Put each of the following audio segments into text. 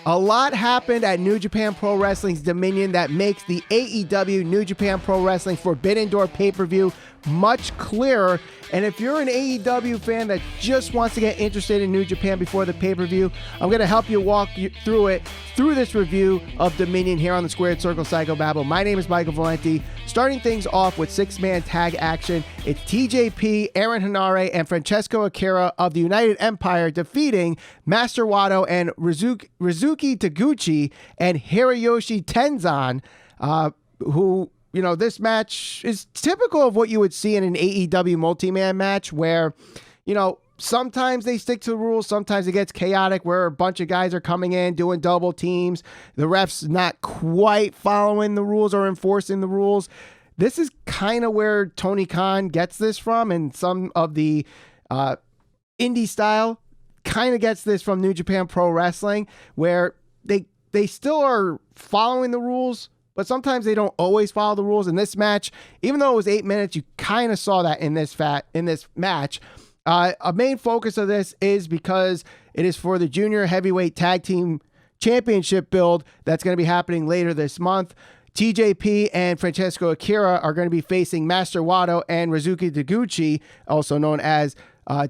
A lot happened at New Japan Pro Wrestling's Dominion that makes the AEW New Japan Pro Wrestling Forbidden Door pay-per-view much clearer. And if you're an AEW fan that just wants to get interested in New Japan before the pay-per-view, I'm going to help you walk through this review of Dominion here on the Squared Circle Psychobabble. My name is Michael Valenti. Starting things off with six-man tag action, it's TJP, Aaron Henare, and Francesco Akira of the United Empire defeating Master Wato and Rizuki Taguchi and Hiroyoshi Tenzan, who, you know, this match is typical of what you would see in an AEW multi-man match where, you know, sometimes they stick to the rules, sometimes it gets chaotic where a bunch of guys are coming in doing double teams, the ref's not quite following the rules or enforcing the rules. This is kind of where Tony Khan gets this from, and some of the indie style kind of gets this from New Japan Pro Wrestling, where they still are following the rules, but sometimes they don't always follow the rules. In this match, even though it was 8 minutes, you kind of saw that in this match. A main focus of this is because it is for the Junior Heavyweight Tag Team Championship build that's going to be happening later this month. TJP and Francesco Akira are going to be facing Master Wato and Rizuki Taguchi, also known as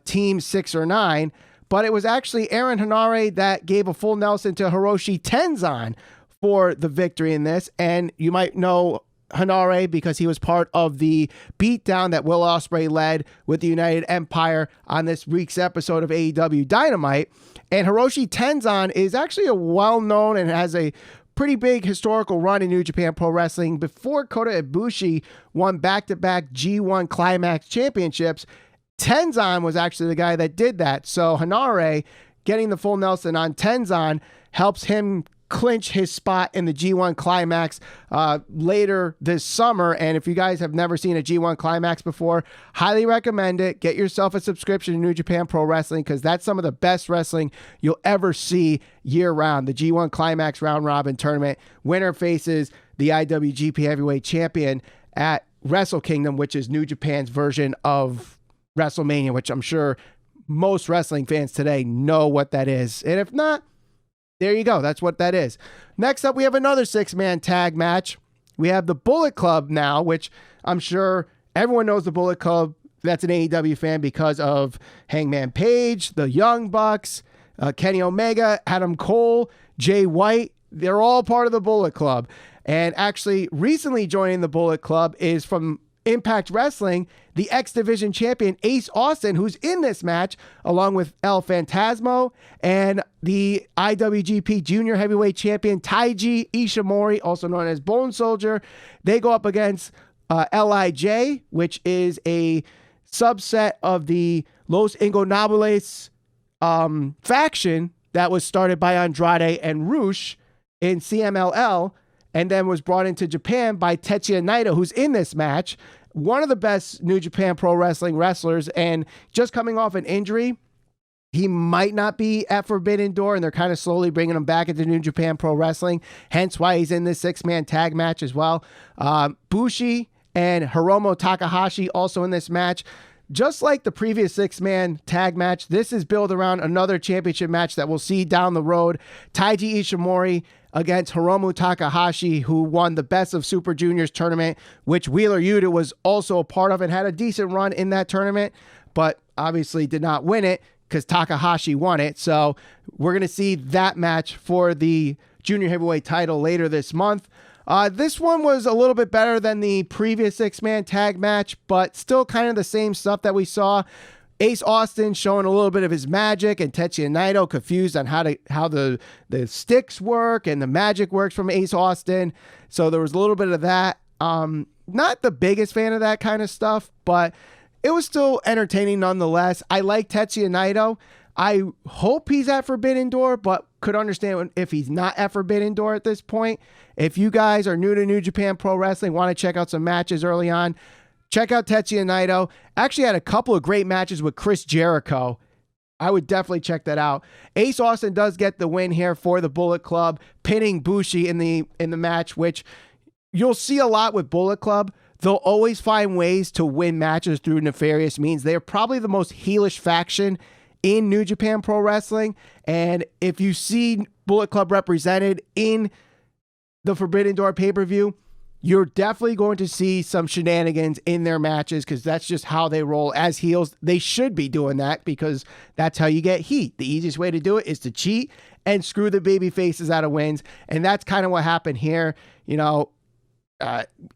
Team 6 or 9. But it was actually Aaron Henare that gave a full Nelson to Hiroshi Tenzan for the victory in this. And you might know Henare because he was part of the beatdown that Will Ospreay led with the United Empire on this week's episode of AEW Dynamite. And Hiroshi Tenzan is actually a well-known and has a pretty big historical run in New Japan Pro Wrestling. Before Kota Ibushi won back-to-back G1 Climax championships, Tenzan was actually the guy that did that. So Henare getting the full Nelson on Tenzan helps him clinch his spot in the G1 Climax later this summer. And if you guys have never seen a G1 Climax before, highly recommend it. Get yourself a subscription to New Japan Pro Wrestling because that's some of the best wrestling you'll ever see year round. The G1 Climax round robin tournament. Winner faces the IWGP Heavyweight Champion at Wrestle Kingdom, which is New Japan's version of WrestleMania, which I'm sure most wrestling fans today know what that is. And if not, there you go. That's what that is. Next up, we have another six-man tag match. We have the Bullet Club now, which I'm sure everyone knows the Bullet Club that's an AEW fan because of Hangman Page, the Young Bucks, Kenny Omega, Adam Cole, Jay White. They're all part of the Bullet Club. And actually, recently joining the Bullet Club is from Impact Wrestling, the X Division champion Ace Austin, who's in this match, along with El Phantasmo and the IWGP Junior Heavyweight champion Taiji Ishimori, also known as Bone Soldier. They go up against LIJ, which is a subset of the Los Ingobernables faction that was started by Andrade and Rush in CMLL, and then was brought into Japan by Tetsuya Naito, who's in this match. One of the best New Japan Pro Wrestling wrestlers, and just coming off an injury, he might not be at Forbidden Door, and they're kind of slowly bringing him back into New Japan Pro Wrestling, hence why he's in this six-man tag match as well. Bushi and Hiromu Takahashi also in this match. Just like the previous six-man tag match, this is built around another championship match that we'll see down the road. Taiji Ishimori against Hiromu Takahashi, who won the Best of Super Juniors tournament, which Wheeler Yuta was also a part of and had a decent run in that tournament, but obviously did not win it because Takahashi won it. So we're going to see that match for the Junior Heavyweight title later this month. This one was a little bit better than the previous six-man tag match, but still kind of the same stuff that we saw. Ace Austin showing a little bit of his magic, and Tetsuya Naito confused on how the sticks work and the magic works from Ace Austin. So there was a little bit of that. Not the biggest fan of that kind of stuff, but it was still entertaining nonetheless. I like Tetsuya Naito. I hope he's at Forbidden Door, but could understand if he's not at Forbidden Door at this point. If you guys are new to New Japan Pro Wrestling, want to check out some matches early on, check out Tetsuya Naito. Actually had a couple of great matches with Chris Jericho. I would definitely check that out. Ace Austin does get the win here for the Bullet Club, pinning Bushi in the match, which you'll see a lot with Bullet Club. They'll always find ways to win matches through nefarious means. They are probably the most heelish faction in New Japan Pro Wrestling. And if you see Bullet Club represented in the Forbidden Door pay-per-view, you're definitely going to see some shenanigans in their matches because that's just how they roll as heels. They should be doing that because that's how you get heat. The easiest way to do it is to cheat and screw the baby faces out of wins. And that's kind of what happened here. You know,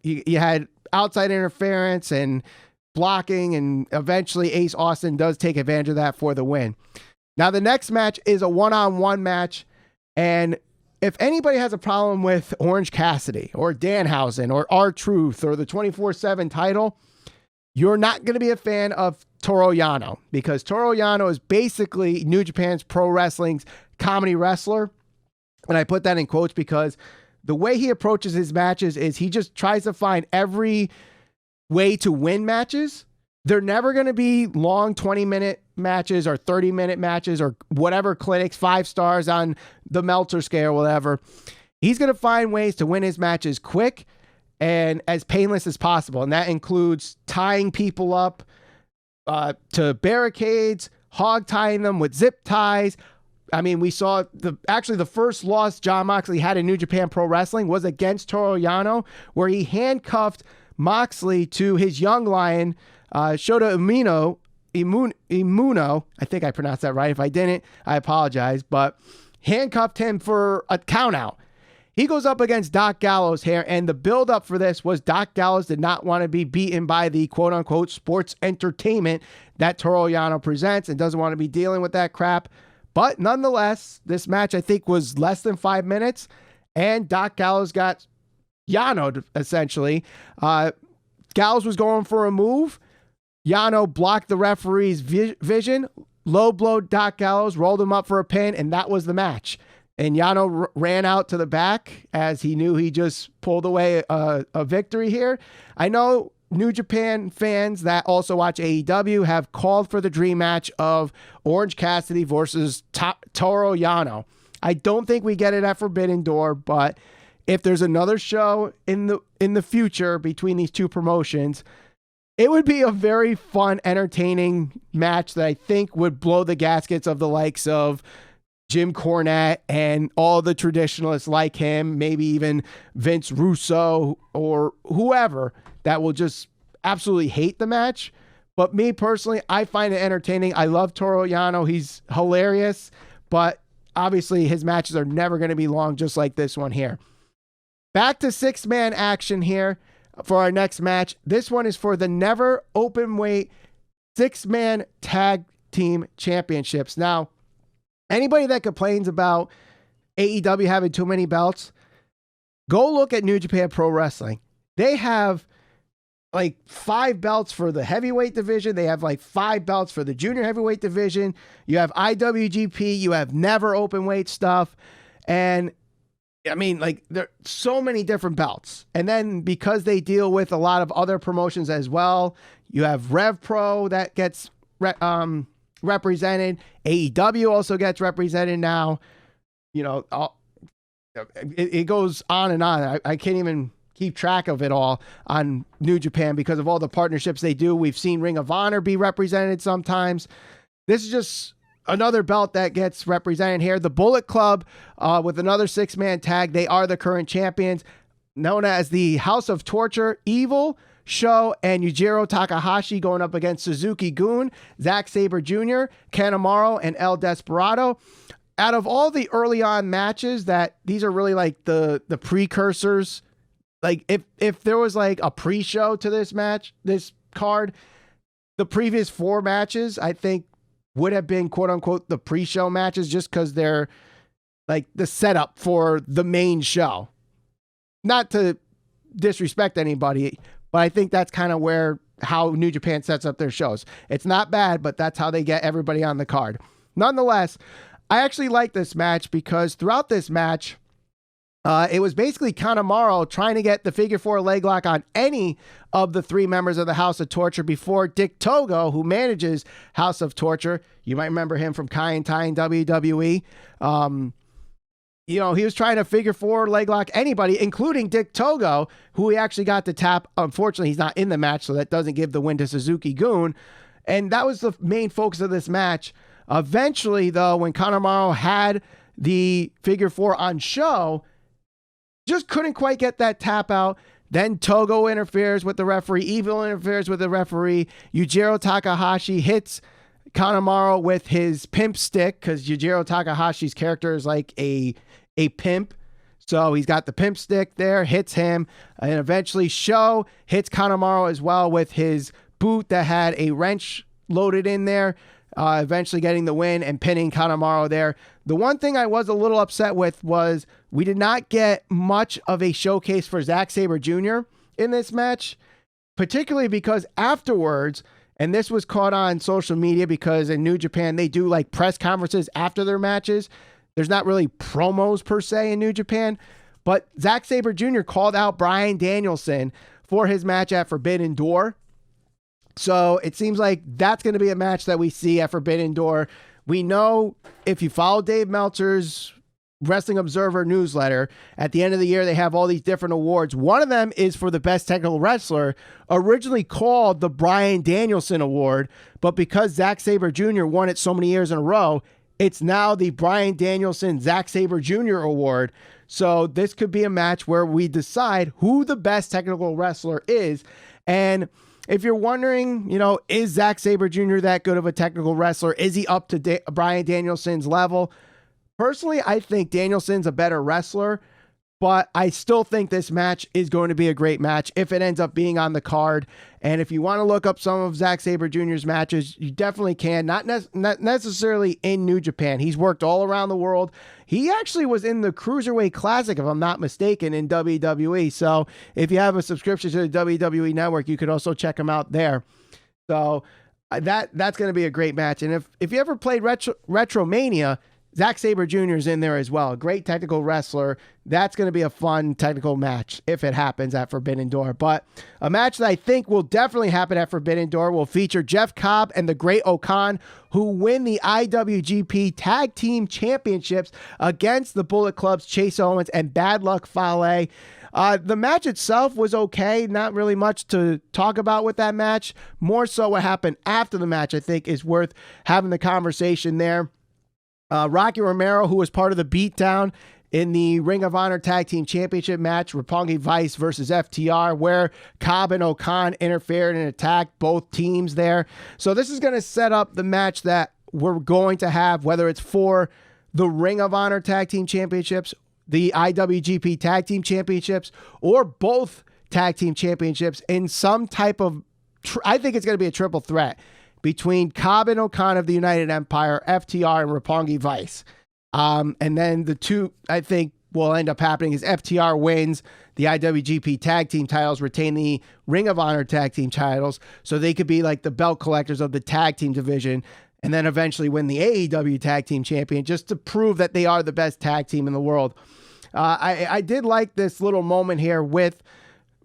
you had outside interference and blocking, and eventually Ace Austin does take advantage of that for the win. Now, the next match is a one-on-one match, and if anybody has a problem with Orange Cassidy or Danhausen or R-Truth or the 24/7 title, you're not going to be a fan of Toru Yano, because Toru Yano is basically New Japan's pro wrestling's comedy wrestler. And I put that in quotes because the way he approaches his matches is he just tries to find every way to win matches. They're never going to be long 20-minute matches or 30-minute matches or whatever clinics, 5 stars on the Meltzer scale or whatever. He's going to find ways to win his matches quick and as painless as possible. And that includes tying people up to barricades, hog tying them with zip ties. I mean, we saw the first loss Jon Moxley had in New Japan Pro Wrestling was against Toru Yano, where he handcuffed Moxley to his young lion, Shota Imuno, I think I pronounced that right. If I didn't, I apologize, but handcuffed him for a countout. He goes up against Doc Gallows here, and the buildup for this was Doc Gallows did not want to be beaten by the quote-unquote sports entertainment that Toru Yano presents and doesn't want to be dealing with that crap. But nonetheless, this match, I think, was less than 5 minutes, and Doc Gallows got Yano'd, essentially. Gallows was going for a move. Yano blocked the referee's vision, low blowed Doc Gallows, rolled him up for a pin, and that was the match. And Yano ran out to the back as he knew he just pulled away a victory here. I know New Japan fans that also watch AEW have called for the dream match of Orange Cassidy versus Toru Yano. I don't think we get it at Forbidden Door, but if there's another show in the future between these two promotions, it would be a very fun, entertaining match that I think would blow the gaskets of the likes of Jim Cornette and all the traditionalists like him, maybe even Vince Russo or whoever that will just absolutely hate the match. But me personally, I find it entertaining. I love Toru Yano. He's hilarious, but obviously his matches are never going to be long, just like this one here. Back to 6-man action here for our next match. This one is for the Never Openweight 6-man Tag Team Championships. Now, anybody that complains about AEW having too many belts, go look at New Japan Pro Wrestling. They have like 5 belts for the heavyweight division. They have like 5 belts for the junior heavyweight division. You have IWGP. You have Never Openweight stuff. And I mean, like, there are so many different belts. And then because they deal with a lot of other promotions as well, you have Rev Pro that gets represented. AEW also gets represented now. You know, it goes on and on. I can't even keep track of it all on New Japan because of all the partnerships they do. We've seen Ring of Honor be represented sometimes. This is just another belt that gets represented here. The Bullet Club with another 6-man tag. They are the current champions, known as the House of Torture. Evil, Sho, and Yujiro Takahashi going up against Suzuki-gun, Zack Sabre Jr., Kanemaru, and El Desperado. Out of all the early on matches, that these are really like the precursors. Like if there was like a pre-show to this match, this card, the previous 4 matches, I think would have been quote unquote the pre-show matches just because they're like the setup for the main show. Not to disrespect anybody, but I think that's kind of how New Japan sets up their shows. It's not bad, but that's how they get everybody on the card. Nonetheless, I actually like this match because throughout this match, it was basically Kanemaru trying to get the figure 4 leg lock on any of the 3 members of the House of Torture before Dick Togo, who manages House of Torture. You might remember him from Kai and Tai in WWE. He was trying to figure 4 leg lock anybody, including Dick Togo, who he actually got to tap. Unfortunately, he's not in the match, so that doesn't give the win to Suzuki-gun. And that was the main focus of this match. Eventually, though, when Kanemaru had the figure 4 on show. Just couldn't quite get that tap out. Then Togo interferes with the referee. Evil interferes with the referee. Yujiro Takahashi hits Kanemaru with his pimp stick, because Yujiro Takahashi's character is like a pimp. So he's got the pimp stick there, hits him, and eventually Sho hits Kanemaru as well with his boot that had a wrench loaded in there, eventually getting the win and pinning Kanemaru there. The one thing I was a little upset with was we did not get much of a showcase for Zack Sabre Jr. in this match, particularly because afterwards, and this was caught on social media because in New Japan, they do like press conferences after their matches. There's not really promos per se in New Japan, but Zack Sabre Jr. called out Bryan Danielson for his match at Forbidden Door. So it seems like that's going to be a match that we see at Forbidden Door. We know, if you follow Dave Meltzer's Wrestling Observer newsletter, at the end of the year, they have all these different awards. One of them is for the best technical wrestler, originally called the Bryan Danielson Award, but because Zack Sabre Jr. won it so many years in a row, it's now the Bryan Danielson Zack Sabre Jr. Award. So this could be a match where we decide who the best technical wrestler is. And if you're wondering, is Zack Sabre Jr. that good of a technical wrestler? Is he up to Bryan Danielson's level? Personally, I think Danielson's a better wrestler, but I still think this match is going to be a great match if it ends up being on the card. And if you want to look up some of Zack Sabre Jr.'s matches, you definitely can. Not necessarily in New Japan. He's worked all around the world. He actually was in the Cruiserweight Classic, if I'm not mistaken, in WWE. So if you have a subscription to the WWE Network, you could also check him out there. So that's going to be a great match. And if you ever played Retromania, Zack Sabre Jr. is in there as well. A great technical wrestler. That's going to be a fun technical match if it happens at Forbidden Door. But a match that I think will definitely happen at Forbidden Door will feature Jeff Cobb and the Great O'Khan, who win the IWGP Tag Team Championships against the Bullet Club's Chase Owens and Bad Luck Fale. The match itself was okay. Not really much to talk about with that match. More so what happened after the match, I think, is worth having the conversation there. Rocky Romero, who was part of the beatdown in the Ring of Honor Tag Team Championship match, Roppongi Vice versus FTR, where Cobb and O'Khan interfered and attacked both teams there. So this is going to set up the match that we're going to have, whether it's for the Ring of Honor Tag Team Championships, the IWGP Tag Team Championships, or both Tag Team Championships in some type of, I think it's going to be a triple threat between Cobb and O'Khan of the United Empire, FTR, and Roppongi Vice. And then the two, I think, will end up happening is FTR wins the IWGP Tag Team titles, retain the Ring of Honor Tag Team titles, so they could be like the belt collectors of the Tag Team division, and then eventually win the AEW Tag Team Champion, just to prove that they are the best tag team in the world. I did like this little moment here with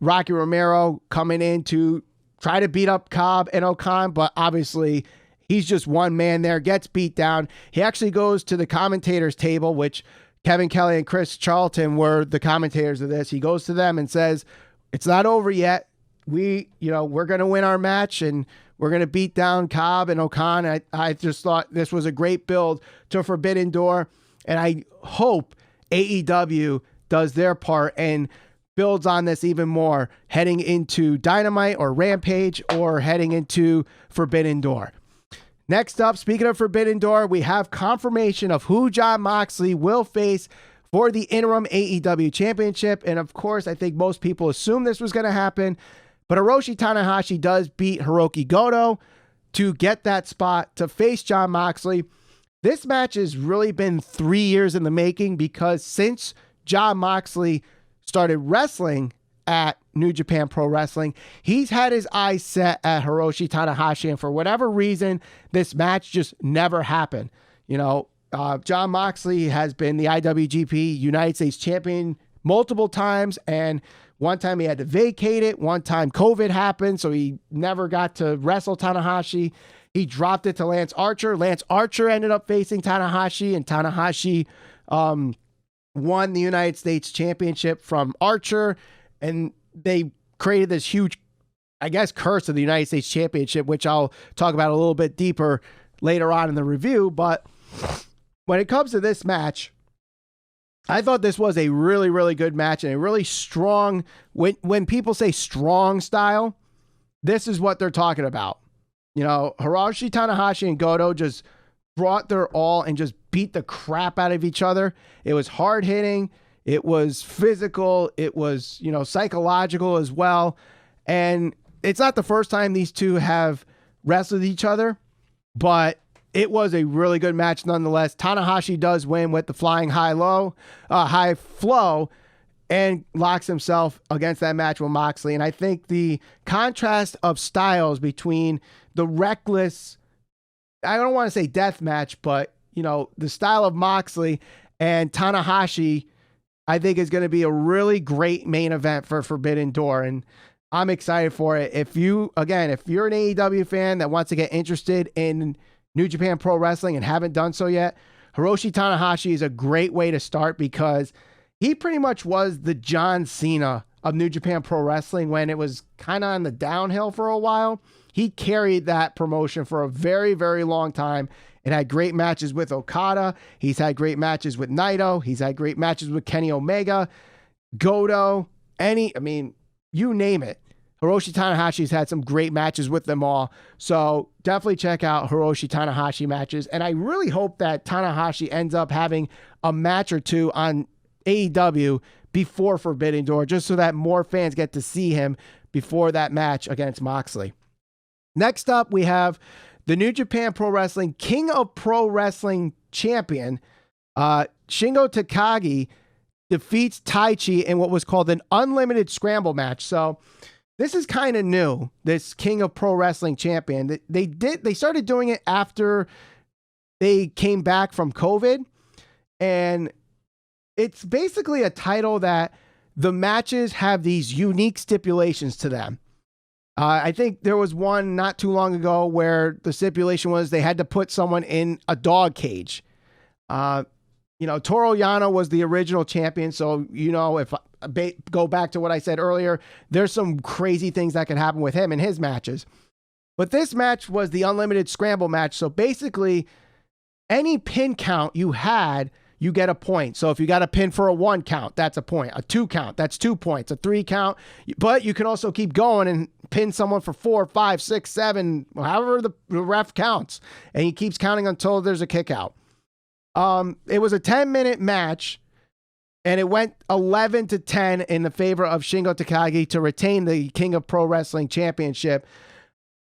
Rocky Romero coming in to try to beat up Cobb and O'Khan, but obviously he's just one man there, gets beat down. He actually goes to the commentators table, which Kevin Kelly and Chris Charlton were the commentators of this. He goes to them and says, it's not over yet. We're going to win our match and we're going to beat down Cobb and O'Khan. I just thought this was a great build to Forbidden Door. And I hope AEW does their part and builds on this even more heading into Dynamite or Rampage or heading into Forbidden Door. Next up, speaking of Forbidden Door, we have confirmation of who Jon Moxley will face for the interim AEW championship. And of course, I think most people assume this was going to happen, but Hiroshi Tanahashi does beat Hiroki Goto to get that spot to face Jon Moxley. This match has really been 3 years in the making, because since Jon Moxley started wrestling at New Japan Pro Wrestling, he's had his eyes set at Hiroshi Tanahashi, and for whatever reason, this match just never happened. Jon Moxley has been the IWGP United States champion multiple times, and one time he had to vacate it. One time COVID happened, so he never got to wrestle Tanahashi. He dropped it to Lance Archer. Lance Archer ended up facing Tanahashi, and Tanahashi won the United States Championship from Archer, and they created this huge, I guess, curse of the United States Championship, which I'll talk about a little bit deeper later on in the review. But when it comes to this match, I thought this was a really, really good match and a really strong, when people say strong style, this is what they're talking about. You know, Hiroshi, Tanahashi, and Goto just brought their all and just beat the crap out of each other. It was hard hitting. It was physical. It was, you know, psychological as well. And it's not the first time these two have wrestled each other, but it was a really good match nonetheless. Tanahashi does win with the flying high flow, and locks himself against that match with Moxley. And I think the contrast of styles between the reckless, I don't want to say death match, but, you know, the style of Moxley and Tanahashi, I think is going to be a really great main event for Forbidden Door. And I'm excited for it. If you're an AEW fan that wants to get interested in New Japan Pro Wrestling and haven't done so yet, Hiroshi Tanahashi is a great way to start, because he pretty much was the John Cena of New Japan Pro Wrestling when it was kind of on the downhill for a while. He carried that promotion for a very, very long time and had great matches with Okada. He's had great matches with Naito. He's had great matches with Kenny Omega, Goto, you name it. Hiroshi Tanahashi's had some great matches with them all. So definitely check out Hiroshi Tanahashi matches. And I really hope that Tanahashi ends up having a match or two on AEW before Forbidden Door, just so that more fans get to see him before that match against Moxley. Next up, we have the New Japan Pro Wrestling King of Pro Wrestling champion, Shingo Takagi, defeats Taichi in what was called an unlimited scramble match. So this is kind of new, this King of Pro Wrestling champion. They started doing it after they came back from COVID, and it's basically a title that the matches have these unique stipulations to them. I think there was one not too long ago where the stipulation was they had to put someone in a dog cage. Toru Yano was the original champion. So, if I go back to what I said earlier, there's some crazy things that can happen with him in his matches. But this match was the unlimited scramble match. So basically, any pin count you had, you get a point. So if you got a pin for a 1 count, that's a point. A 2 count, that's 2 points. A 3 count, but you can also keep going and pin someone for 4, 5, 6, 7, however the ref counts. And he keeps counting until there's a kick out. It was a 10-minute match, and it went 11-10 in the favor of Shingo Takagi to retain the King of Pro Wrestling Championship.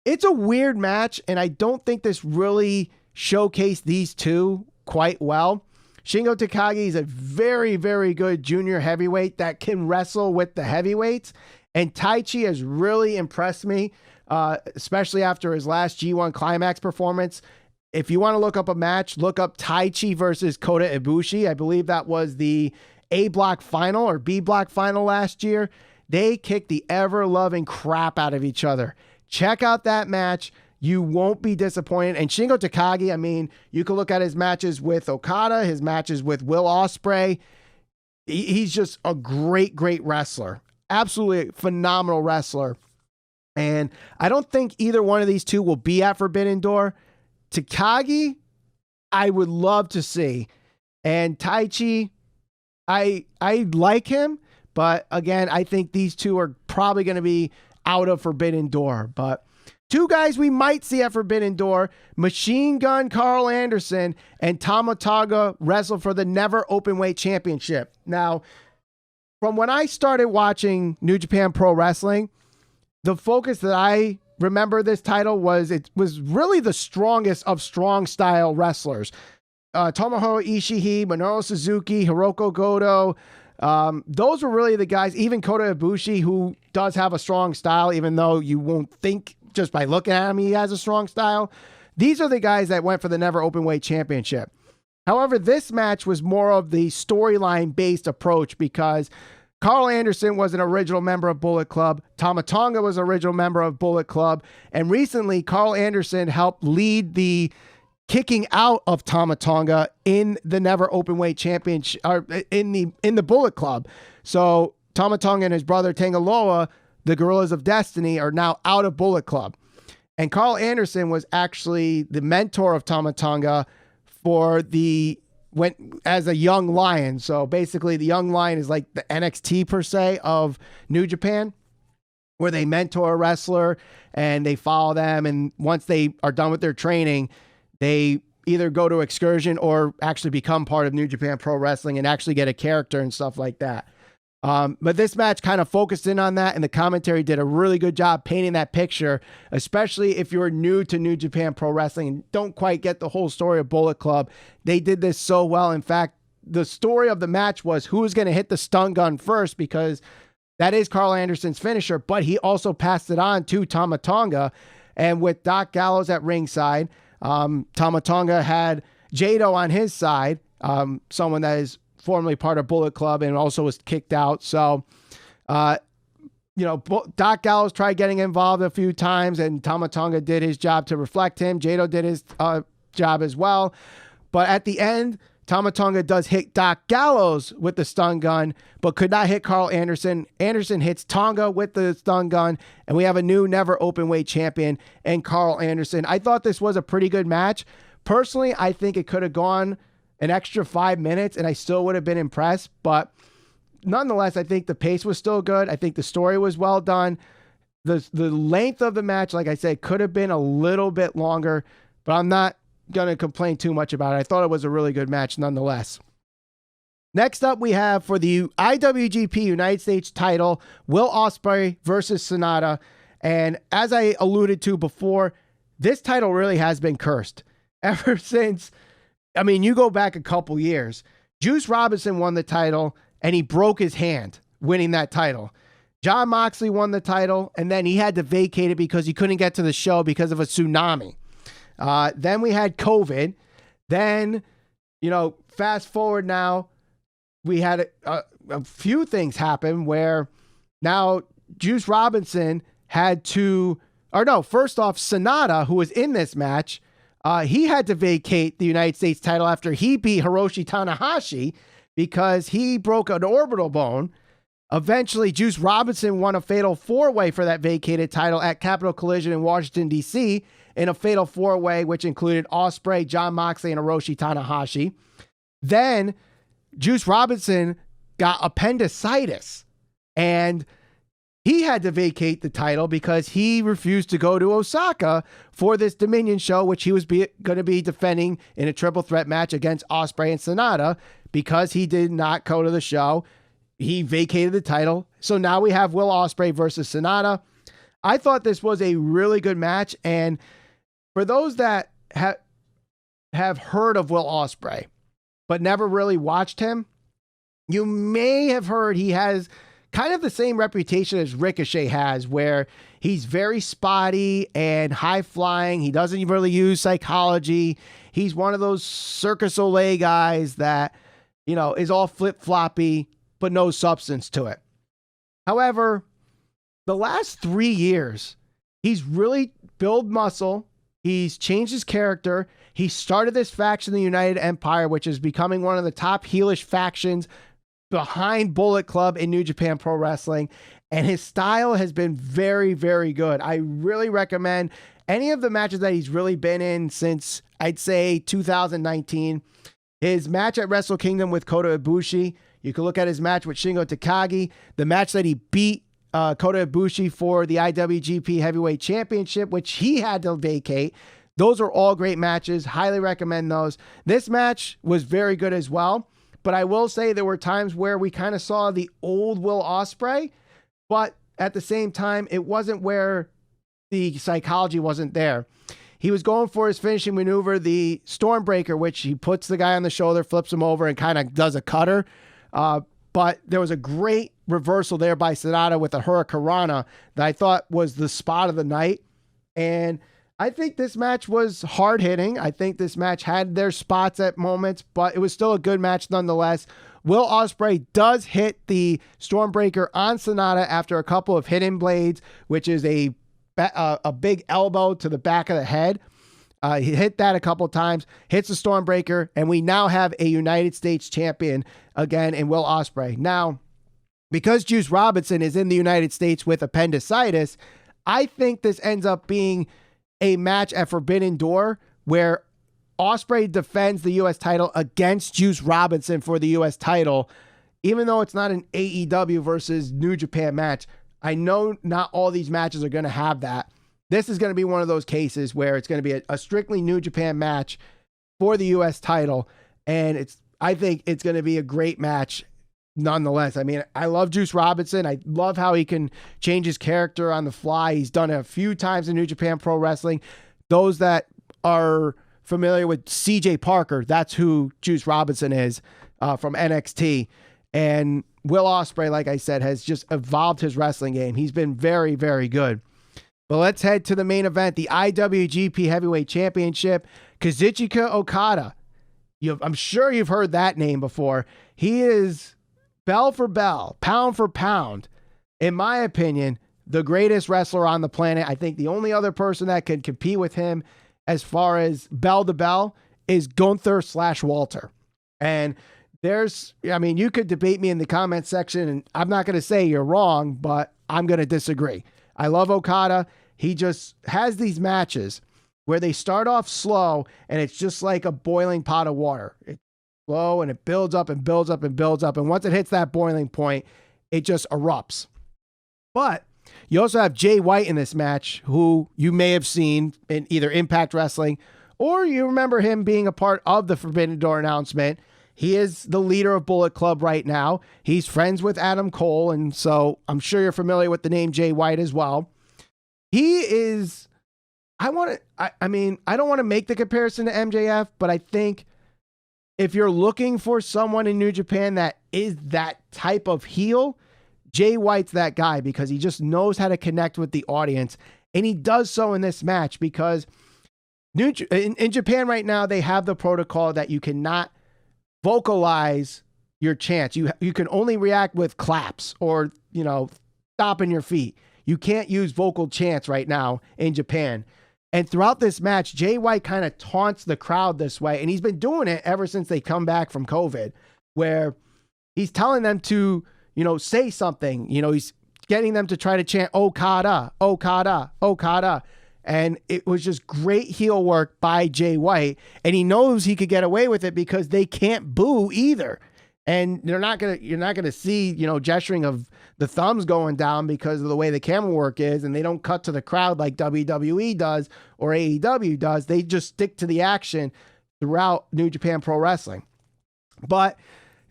It's a weird match, and I don't think this really showcased these two quite well. Shingo Takagi is a very, very good junior heavyweight that can wrestle with the heavyweights. And Taichi has really impressed me, especially after his last G1 Climax performance. If you want to look up a match, look up Taichi versus Kota Ibushi. I believe that was the A block final or B block final last year. They kicked the ever-loving crap out of each other. Check out that match. You won't be disappointed. And Shingo Takagi, you can look at his matches with Okada, his matches with Will Ospreay. He's just a great, great wrestler. Absolutely phenomenal wrestler. And I don't think either one of these two will be at Forbidden Door. Takagi, I would love to see. And Taichi, I like him. But again, I think these two are probably going to be out of Forbidden Door. But two guys we might see at Forbidden Door, Machine Gun Carl Anderson and Tama Tonga wrestle for the Never Openweight Championship. Now, from when I started watching New Japan Pro Wrestling, the focus that I remember this title was, it was really the strongest of strong style wrestlers. Tomohiro Ishii, Minoru Suzuki, Hiroko Goto. Those were really the guys, even Kota Ibushi, who does have a strong style, even though you won't think just by looking at him he has a strong style. These are the guys that went for the Never Openweight Championship. However, this match was more of the storyline based approach, because Carl Anderson was an original member of Bullet Club. Tama Tonga was an original member of Bullet Club. And recently, Carl Anderson helped lead the kicking out of Tama Tonga in the Never Openweight Championship, or in the Bullet Club. So Tama Tonga and his brother Tangaloa, the Gorillas of Destiny, are now out of Bullet Club. And Carl Anderson was actually the mentor of Tama Tonga for the went as a young lion. So basically the young lion is like the NXT per se of New Japan, where they mentor a wrestler and they follow them. And once they are done with their training, they either go to excursion or actually become part of New Japan Pro Wrestling and actually get a character and stuff like that. But this match kind of focused in on that, and the commentary did a really good job painting that picture, especially if you're new to New Japan Pro Wrestling and don't quite get the whole story of Bullet Club. They did this so well. In fact, the story of the match was who was going to hit the stun gun first, because that is Karl Anderson's finisher, but he also passed it on to Tama Tonga. And with Doc Gallows at ringside, Tama Tonga had Jado on his side, someone that is formerly part of Bullet Club and also was kicked out. So, Doc Gallows tried getting involved a few times, and Tama Tonga did his job to reflect him. Jado did his job as well. But at the end, Tama Tonga does hit Doc Gallows with the stun gun, but could not hit Karl Anderson. Anderson hits Tonga with the stun gun, and we have a new never open weight champion and Karl Anderson. I thought this was a pretty good match. Personally, I think it could have gone an extra 5 minutes and I still would have been impressed, but nonetheless, I think the pace was still good. I think the story was well done. The length of the match, like I said, could have been a little bit longer, but I'm not going to complain too much about it. I thought it was a really good match nonetheless. Next up, we have for the IWGP United States title, Will Ospreay versus SANADA. And as I alluded to before, this title really has been cursed ever since. I mean, you go back a couple years. Juice Robinson won the title and he broke his hand winning that title. Jon Moxley won the title and then he had to vacate it because he couldn't get to the show because of a tsunami. Then we had COVID. Then, fast forward now, we had a few things happen where now Juice Robinson had to, first off, SANADA, who was in this match, he had to vacate the United States title after he beat Hiroshi Tanahashi because he broke an orbital bone. Eventually, Juice Robinson won a fatal four-way for that vacated title at Capitol Collision in Washington, D.C., in a fatal four-way, which included Ospreay, Jon Moxley, and Hiroshi Tanahashi. Then Juice Robinson got appendicitis, and he had to vacate the title because he refused to go to Osaka for this Dominion show, which he was going to be defending in a triple threat match against Ospreay and SANADA. Because he did not go to the show, he vacated the title. So now we have Will Ospreay versus SANADA. I thought this was a really good match, and for those that have heard of Will Ospreay but never really watched him, you may have heard he has kind of the same reputation as Ricochet has, where he's very spotty and high-flying. He doesn't really use psychology. He's one of those Circus Olay guys that, is all flip-floppy, but no substance to it. However, the last 3 years, he's really built muscle. He's changed his character. He started this faction, the United Empire, which is becoming one of the top heelish factions behind Bullet Club in New Japan Pro Wrestling. And his style has been very, very good. I really recommend any of the matches that he's really been in since, I'd say, 2019. His match at Wrestle Kingdom with Kota Ibushi. You can look at his match with Shingo Takagi. The match that he beat Kota Ibushi for the IWGP Heavyweight Championship, which he had to vacate. Those are all great matches. Highly recommend those. This match was very good as well. But I will say there were times where we kind of saw the old Will Ospreay, but at the same time, it wasn't where the psychology wasn't there. He was going for his finishing maneuver, the Stormbreaker, which he puts the guy on the shoulder, flips him over, and kind of does a cutter. But there was a great reversal there by SANADA with a Hurricanrana that I thought was the spot of the night. And I think this match was hard-hitting. I think this match had their spots at moments, but it was still a good match nonetheless. Will Ospreay does hit the Stormbreaker on SANADA after a couple of hidden blades, which is a big elbow to the back of the head. He hit that a couple times, hits the Stormbreaker, and we now have a United States champion again in Will Ospreay. Now, because Juice Robinson is in the United States with appendicitis, I think this ends up being a match at Forbidden Door where Ospreay defends the U.S. title against Juice Robinson for the U.S. title, even though it's not an AEW versus New Japan match. I know not all these matches are going to have that. This is going to be one of those cases where it's going to be a strictly New Japan match for the U.S. title, and I think it's going to be a great match nonetheless. I mean, I love Juice Robinson. I love how he can change his character on the fly. He's done it a few times in New Japan Pro Wrestling. Those that are familiar with CJ Parker, that's who Juice Robinson is from NXT. And Will Ospreay, like I said, has just evolved his wrestling game. He's been very, very good. But let's head to the main event, the IWGP Heavyweight Championship. Kazuchika Okada. I'm sure you've heard that name before. He is bell for bell, pound for pound, in my opinion, the greatest wrestler on the planet. I think the only other person that can compete with him as far as bell to bell is Gunther/Walter. And you could debate me in the comment section, and I'm not going to say you're wrong, but I'm going to disagree. I love Okada. He just has these matches where they start off slow, and it's just like a boiling pot of water. It's slow, and it builds up and builds up and builds up. And once it hits that boiling point, it just erupts. But you also have Jay White in this match, who you may have seen in either Impact Wrestling, or you remember him being a part of the Forbidden Door announcement. He is the leader of Bullet Club right now. He's friends with Adam Cole, and so I'm sure you're familiar with the name Jay White as well. He is, I don't want to make the comparison to MJF, but I think if you're looking for someone in New Japan that is that type of heel, Jay White's that guy, because he just knows how to connect with the audience, and he does so in this match because in Japan right now, they have the protocol that you cannot vocalize your chants. You can only react with claps or, stomping your feet. You can't use vocal chants right now in Japan. And throughout this match, Jay White kind of taunts the crowd this way. And he's been doing it ever since they come back from COVID, where he's telling them to, say something. He's getting them to try to chant Okada, Okada, Okada. And it was just great heel work by Jay White. And he knows he could get away with it because they can't boo either. And you're not gonna see, gesturing of the thumbs going down because of the way the camera work is, and they don't cut to the crowd like WWE does or AEW does. They just stick to the action throughout New Japan Pro Wrestling. But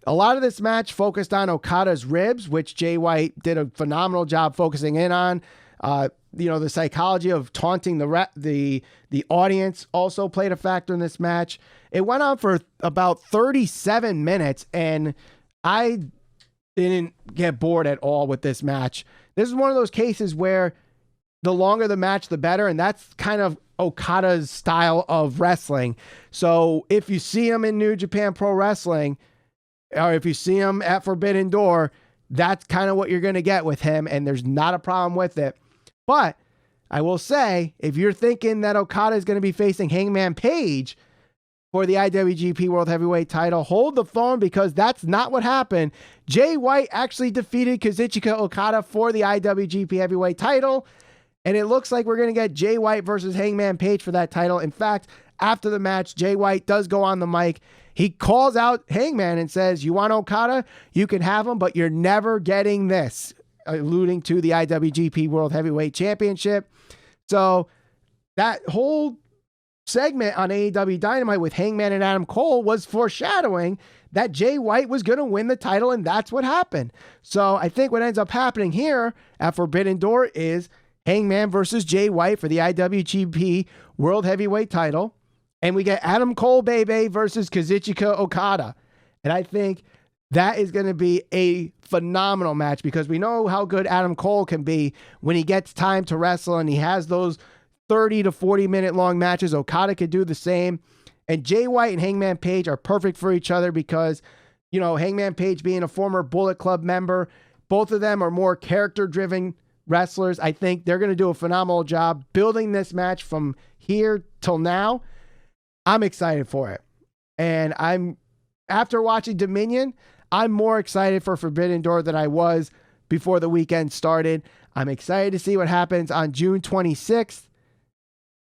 a lot of this match focused on Okada's ribs, which Jay White did a phenomenal job focusing in on. The psychology of taunting the audience also played a factor in this match. It went on for about 37 minutes, and I didn't get bored at all with this match. This is one of those cases where the longer the match, the better, and that's kind of Okada's style of wrestling. So if you see him in New Japan Pro Wrestling, or if you see him at Forbidden Door, that's kind of what you're going to get with him, and there's not a problem with it. But I will say, if you're thinking that Okada is going to be facing Hangman Page for the IWGP World Heavyweight title, hold the phone, because that's not what happened. Jay White actually defeated Kazuchika Okada for the IWGP Heavyweight title, and it looks like we're going to get Jay White versus Hangman Page for that title. In fact, after the match, Jay White does go on the mic. He calls out Hangman and says, "You want Okada? You can have him, but you're never getting this," alluding to the IWGP World Heavyweight Championship. So that whole segment on AEW Dynamite with Hangman and Adam Cole was foreshadowing that Jay White was going to win the title, and that's what happened. So I think what ends up happening here at Forbidden Door is Hangman versus Jay White for the IWGP World Heavyweight title, and we get Adam Cole Bebe versus Kazuchika Okada. And I think that is going to be a phenomenal match, because we know how good Adam Cole can be when he gets time to wrestle, and he has those 30 to 40 minute long matches. Okada could do the same. And Jay White and Hangman Page are perfect for each other because, Hangman Page being a former Bullet Club member, both of them are more character driven wrestlers. I think they're going to do a phenomenal job building this match from here till now. I'm excited for it. And after watching Dominion, I'm more excited for Forbidden Door than I was before the weekend started. I'm excited to see what happens on June 26th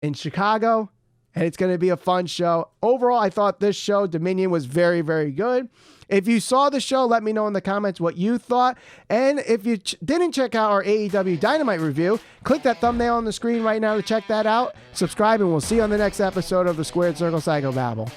in Chicago. and it's going to be a fun show. Overall, I thought this show, Dominion, was very, very good. If you saw the show, let me know in the comments what you thought. And if you didn't check out our AEW Dynamite review, click that thumbnail on the screen right now to check that out. Subscribe, and we'll see you on the next episode of the Squared Circle Psycho Babble.